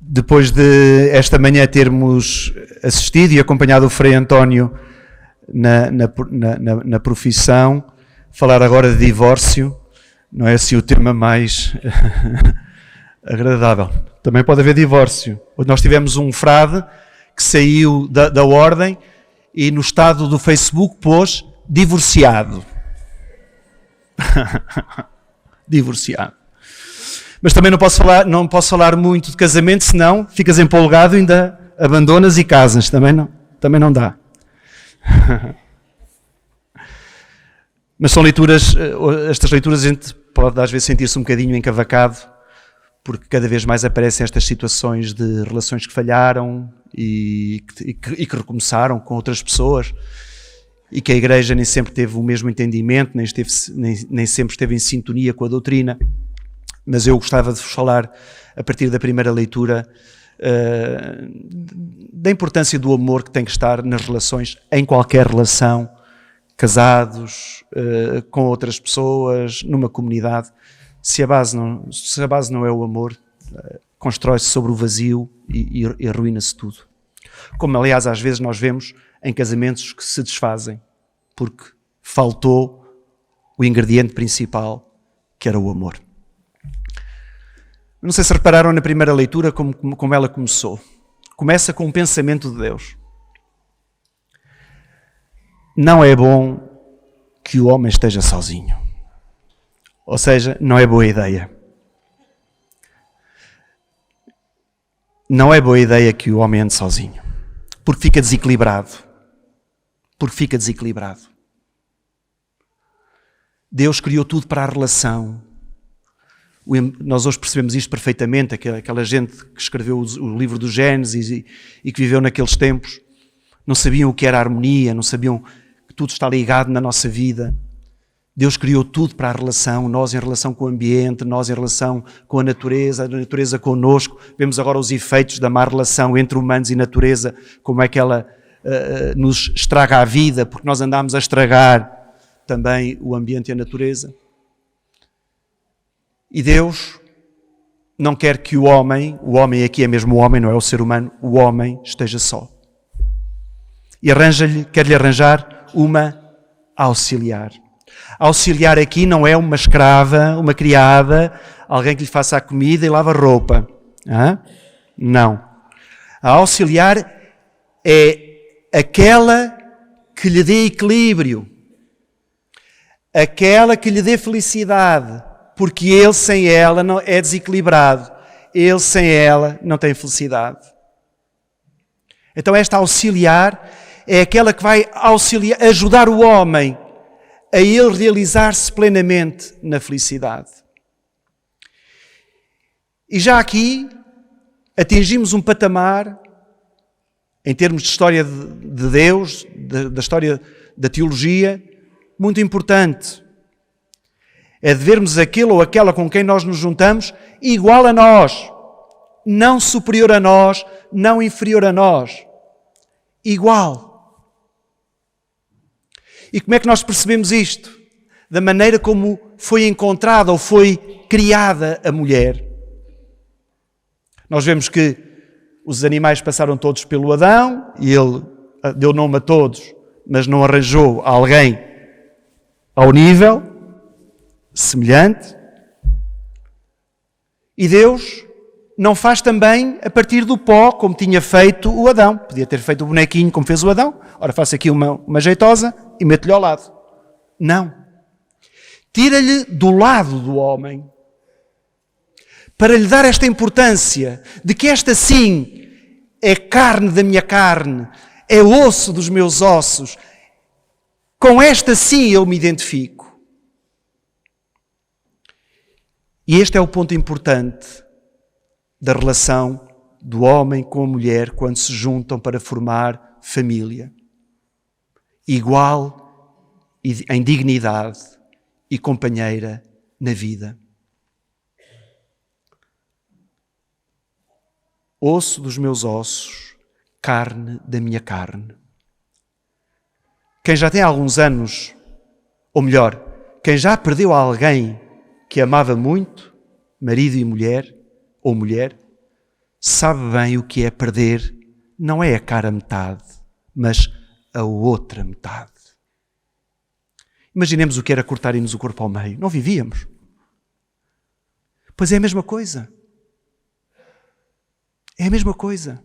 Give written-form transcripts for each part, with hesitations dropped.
Depois de esta manhã termos assistido e acompanhado o Frei António na profissão, falar agora de divórcio não é assim o tema mais agradável. Também pode haver divórcio. Nós tivemos um frade que saiu da ordem e no estado do Facebook pôs divorciado. Divorciado. Mas também não posso falar muito de casamento, senão ficas empolgado e ainda abandonas e casas. Também não dá. Mas são leituras, estas leituras a gente pode às vezes sentir-se um bocadinho encavacado, porque cada vez mais aparecem estas situações de relações que falharam e que recomeçaram com outras pessoas, e que a Igreja nem sempre teve o mesmo entendimento, nem sempre esteve em sintonia com a doutrina. Mas eu gostava de vos falar, a partir da primeira leitura, da importância do amor que tem que estar nas relações, em qualquer relação, casados, com outras pessoas, numa comunidade. Se a base não é o amor, constrói-se sobre o vazio e arruína-se tudo. Como, aliás, às vezes nós vemos em casamentos que se desfazem, porque faltou o ingrediente principal, que era o amor. Não sei se repararam na primeira leitura como ela começou. Começa com um pensamento de Deus. Não é bom que o homem esteja sozinho. Ou seja, não é boa ideia. Não é boa ideia que o homem ande sozinho. Porque fica desequilibrado. Deus criou tudo para a relação. Nós hoje percebemos isto perfeitamente, aquela gente que escreveu o livro do Gênesis e que viveu naqueles tempos, não sabiam o que era a harmonia, não sabiam que tudo está ligado na nossa vida. Deus criou tudo para a relação, nós em relação com o ambiente, nós em relação com a natureza connosco. Vemos agora os efeitos da má relação entre humanos e natureza, como é que ela nos estraga a vida, porque nós andamos a estragar também o ambiente e a natureza. E Deus não quer que o homem aqui é mesmo o homem, não é o ser humano, o homem esteja só. E quer-lhe arranjar uma auxiliar. Auxiliar aqui não é uma escrava, uma criada, alguém que lhe faça a comida e lava a roupa. Não. A auxiliar é aquela que lhe dê equilíbrio, aquela que lhe dê felicidade, porque ele sem ela não é desequilibrado. Ele sem ela não tem felicidade. Então esta auxiliar é aquela que vai ajudar o homem a ele realizar-se plenamente na felicidade. E já aqui atingimos um patamar, em termos de história de Deus, da história da teologia, muito importante. É de vermos aquele ou aquela com quem nós nos juntamos igual a nós, não superior a nós, não inferior a nós, igual. E como é que nós percebemos isto? Da maneira como foi encontrada ou foi criada a mulher. Nós vemos que os animais passaram todos pelo Adão e ele deu nome a todos, mas não arranjou alguém ao nível semelhante. E Deus não faz também a partir do pó, como tinha feito o Adão. Podia ter feito o bonequinho como fez o Adão. Ora, faço aqui uma jeitosa e meto-lhe ao lado. Não. Tira-lhe do lado do homem para lhe dar esta importância de que esta sim é carne da minha carne, é osso dos meus ossos. Com esta sim eu me identifico. E este é o ponto importante da relação do homem com a mulher quando se juntam para formar família. Igual em dignidade e companheira na vida. Osso dos meus ossos, carne da minha carne. Quem já tem alguns anos, ou melhor, quem já perdeu alguém que amava muito, marido e mulher, ou mulher, sabe bem o que é perder, não é a cara metade, mas a outra metade. Imaginemos o que era cortarem-nos o corpo ao meio. Não vivíamos. Pois é a mesma coisa. É a mesma coisa.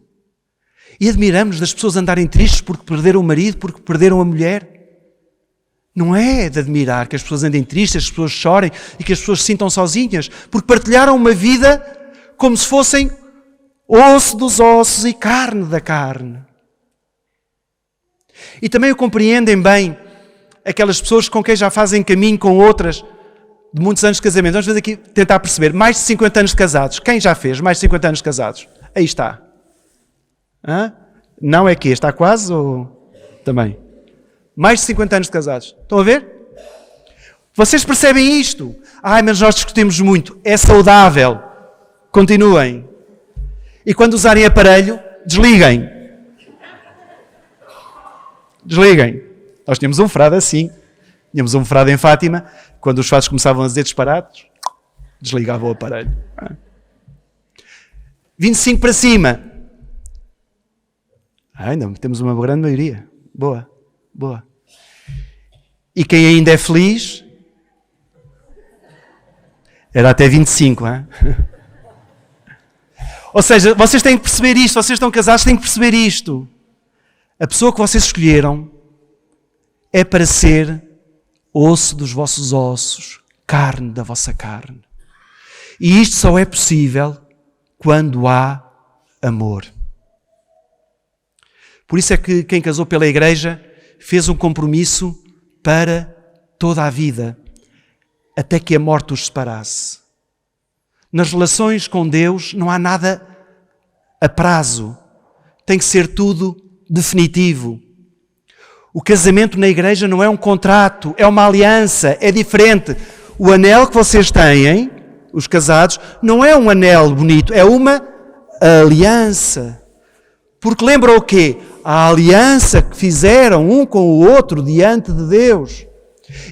E admiramos das pessoas andarem tristes porque perderam o marido, porque perderam a mulher. Não é de admirar que as pessoas andem tristes, as pessoas chorem e que as pessoas se sintam sozinhas, porque partilharam uma vida como se fossem osso dos ossos e carne da carne. E também o compreendem bem aquelas pessoas com quem já fazem caminho com outras de muitos anos de casamento. Vamos fazer aqui, tentar perceber. Mais de 50 anos de casados. Quem já fez mais de 50 anos de casados? Aí está. Hã? Não é que está quase ou também? Mais de 50 anos de casados. Estão a ver? Vocês percebem isto? Ai, mas nós discutimos muito. É saudável. Continuem. E quando usarem aparelho, desliguem. Desliguem. Nós tínhamos um frade assim. Tínhamos um frade em Fátima. Quando os fados começavam a dizer disparados, desligava o aparelho. 25 para cima. Ainda temos uma grande maioria. Boa, boa. E quem ainda é feliz, era até 25, hein? Ou seja, vocês têm que perceber isto, vocês estão casados, têm que perceber isto. A pessoa que vocês escolheram é para ser osso dos vossos ossos, carne da vossa carne. E isto só é possível quando há amor. Por isso é que quem casou pela igreja fez um compromisso para toda a vida, até que a morte os separasse. Nas relações com Deus não há nada a prazo. Tem que ser tudo definitivo. O casamento na igreja não é um contrato, é uma aliança, é diferente. O anel que vocês têm, os casados, não é um anel bonito, é uma aliança. Porque lembram o quê? A aliança que fizeram um com o outro diante de Deus.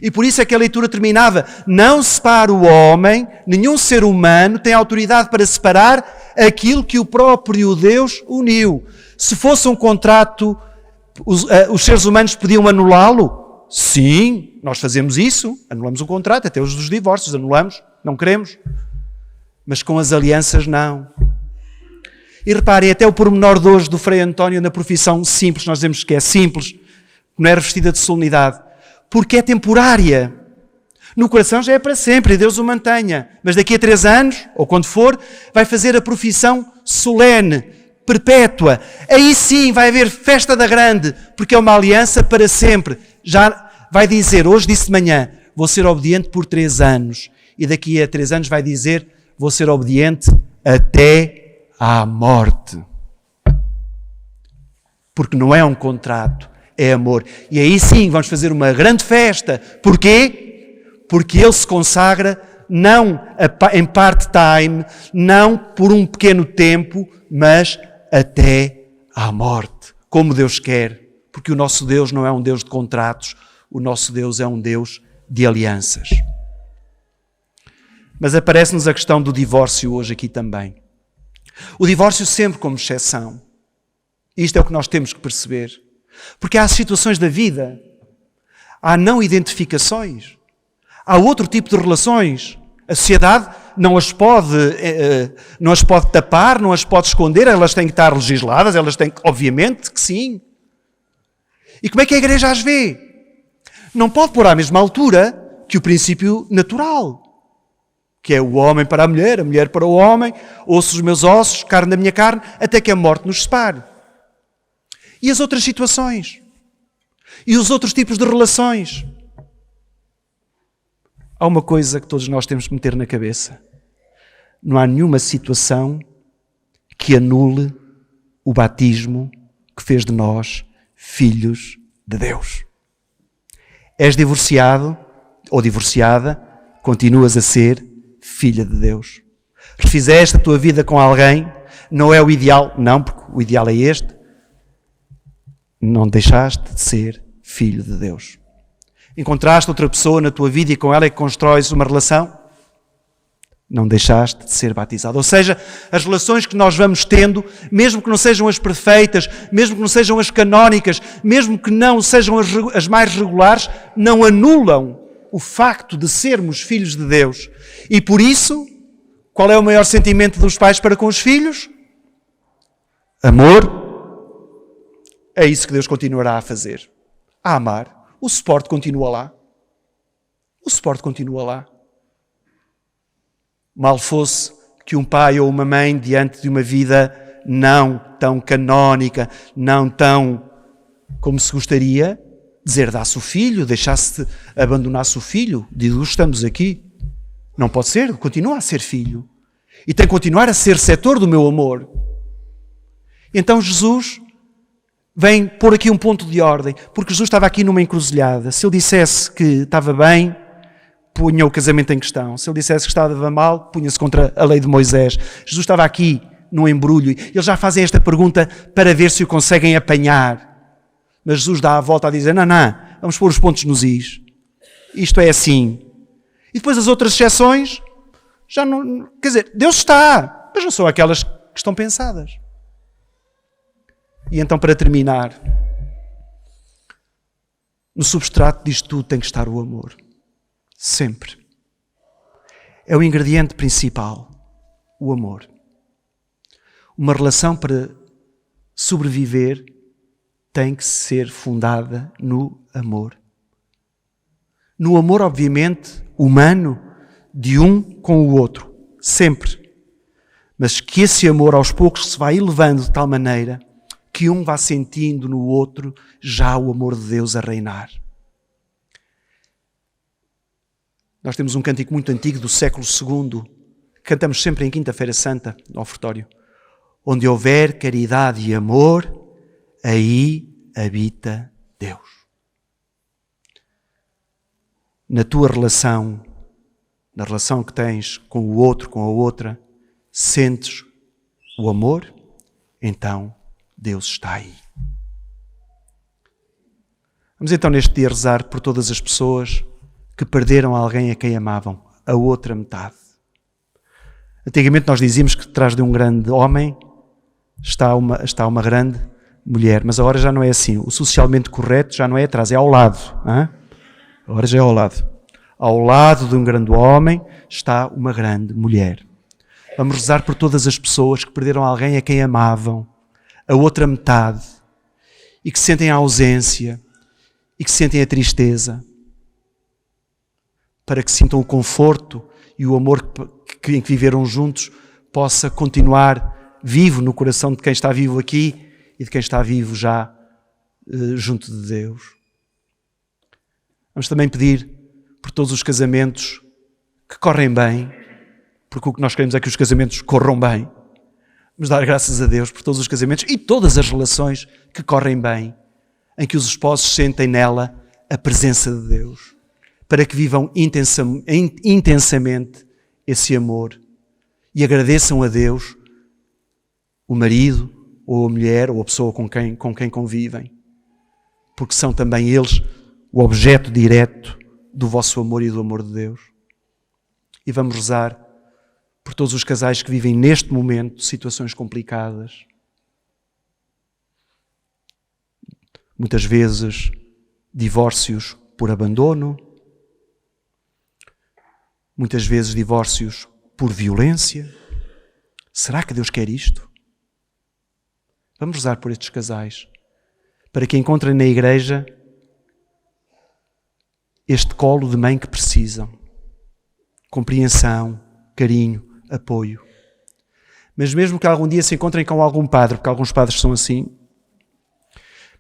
E por isso é que a leitura terminava: não separa o homem, nenhum ser humano tem autoridade para separar aquilo que o próprio Deus uniu. Se fosse um contrato, os seres humanos podiam anulá-lo? Sim, nós fazemos isso, anulamos o contrato, até os dos divórcios anulamos, não queremos. Mas com as alianças não. E reparem, até o pormenor de hoje do Frei António na profissão simples, nós dizemos que é simples, não é revestida de solenidade, porque é temporária. No coração já é para sempre e Deus o mantenha. Mas daqui a 3 anos, ou quando for, vai fazer a profissão solene, perpétua. Aí sim vai haver festa da grande, porque é uma aliança para sempre. Já vai dizer, hoje disse de manhã, vou ser obediente por 3 anos. E daqui a 3 anos vai dizer, vou ser obediente até à morte. Porque não é um contrato, é amor. E aí sim vamos fazer uma grande festa. Porquê? Porque ele se consagra não em part-time, não por um pequeno tempo, mas até à morte. Como Deus quer. Porque o nosso Deus não é um Deus de contratos, o nosso Deus é um Deus de alianças. Mas aparece-nos a questão do divórcio hoje aqui também. O divórcio sempre como exceção. Isto é o que nós temos que perceber. Porque há situações da vida, há não identificações, há outro tipo de relações. A sociedade não as pode tapar, não as pode esconder, elas têm que estar legisladas, elas têm que, obviamente que sim. E como é que a igreja as vê? Não pode pôr à mesma altura que o princípio natural, que é o homem para a mulher para o homem, osso dos meus ossos, carne da minha carne, até que a morte nos separe. E as outras situações? E os outros tipos de relações? Há uma coisa que todos nós temos que meter na cabeça. Não há nenhuma situação que anule o batismo que fez de nós filhos de Deus. És divorciado ou divorciada, continuas a ser filha de Deus. Refizeste a tua vida com alguém, não é o ideal, não, porque o ideal é este. Não deixaste de ser filho de Deus. Encontraste outra pessoa na tua vida e com ela é que constróis uma relação? não deixaste de ser batizado. Ou seja, as relações que nós vamos tendo, mesmo que não sejam as perfeitas, mesmo que não sejam as canónicas, mesmo que não sejam as mais regulares, não anulam o facto de sermos filhos de Deus. E por isso, qual é o maior sentimento dos pais para com os filhos? Amor. É isso que Deus continuará a fazer. A amar. O suporte continua lá. O suporte continua lá. Mal fosse que um pai ou uma mãe, diante de uma vida não tão canónica, não tão como se gostaria, deserdasse o filho, deixasse, abandonasse o filho. Digo, estamos aqui. Não pode ser, continua a ser filho. E tem que continuar a ser setor do meu amor. Então Jesus vem pôr aqui um ponto de ordem, porque Jesus estava aqui numa encruzilhada. Se ele dissesse que estava bem, punha o casamento em questão. Se ele dissesse que estava mal, punha-se contra a lei de Moisés. Jesus estava aqui num embrulho. Eles já fazem esta pergunta para ver se o conseguem apanhar. Mas Jesus dá a volta a dizer, não, vamos pôr os pontos nos is. Isto é assim. E depois as outras exceções, já não... Quer dizer, Deus está, mas não são aquelas que estão pensadas. E então, para terminar, no substrato disto tudo tem que estar o amor. Sempre. É o ingrediente principal, o amor. Uma relação para sobreviver tem que ser fundada no amor. No amor, obviamente, humano, de um com o outro. Sempre. Mas que esse amor aos poucos se vai elevando de tal maneira que um vá sentindo no outro já o amor de Deus a reinar. Nós temos um cântico muito antigo do século II, cantamos sempre em Quinta-feira Santa, no ofertório. Onde houver caridade e amor, aí habita Deus. Na tua relação, na relação que tens com o outro, com a outra, sentes o amor, então Deus está aí. Vamos então neste dia rezar por todas as pessoas que perderam alguém a quem amavam, a outra metade. Antigamente nós dizíamos que atrás de um grande homem está uma grande mulher, mas agora já não é assim. O socialmente correto já não é atrás, é ao lado. Hein? Agora já é ao lado. Ao lado de um grande homem está uma grande mulher. Vamos rezar por todas as pessoas que perderam alguém a quem amavam, a outra metade, e que sentem a ausência, e que sentem a tristeza, para que sintam o conforto e o amor em que viveram juntos possa continuar vivo no coração de quem está vivo aqui e de quem está vivo já junto de Deus. Vamos também pedir por todos os casamentos que correm bem, porque o que nós queremos é que os casamentos corram bem. Vamos dar graças a Deus por todos os casamentos e todas as relações que correm bem, em que os esposos sentem nela a presença de Deus, para que vivam intensamente esse amor e agradeçam a Deus o marido, ou a mulher, ou a pessoa com quem convivem, porque são também eles o objeto direto do vosso amor e do amor de Deus. E vamos rezar por todos os casais que vivem neste momento situações complicadas. Muitas vezes divórcios por abandono, muitas vezes divórcios por violência. Será que Deus quer isto? Vamos rezar por estes casais, para que encontrem na igreja este colo de mãe que precisam. Compreensão, carinho, apoio. Mas mesmo que algum dia se encontrem com algum padre, porque alguns padres são assim,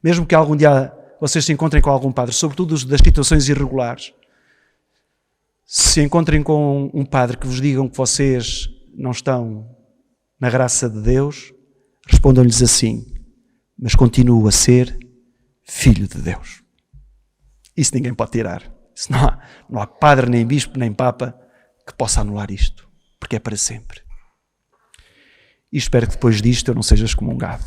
mesmo que algum dia vocês se encontrem com algum padre, sobretudo das situações irregulares, se encontrem com um padre que vos digam que vocês não estão na graça de Deus, respondam-lhes assim: mas continuo a ser filho de Deus. Isso ninguém pode tirar. Isso não há padre, nem bispo, nem papa que possa anular isto, porque é para sempre. E espero que depois disto eu não seja excomungado.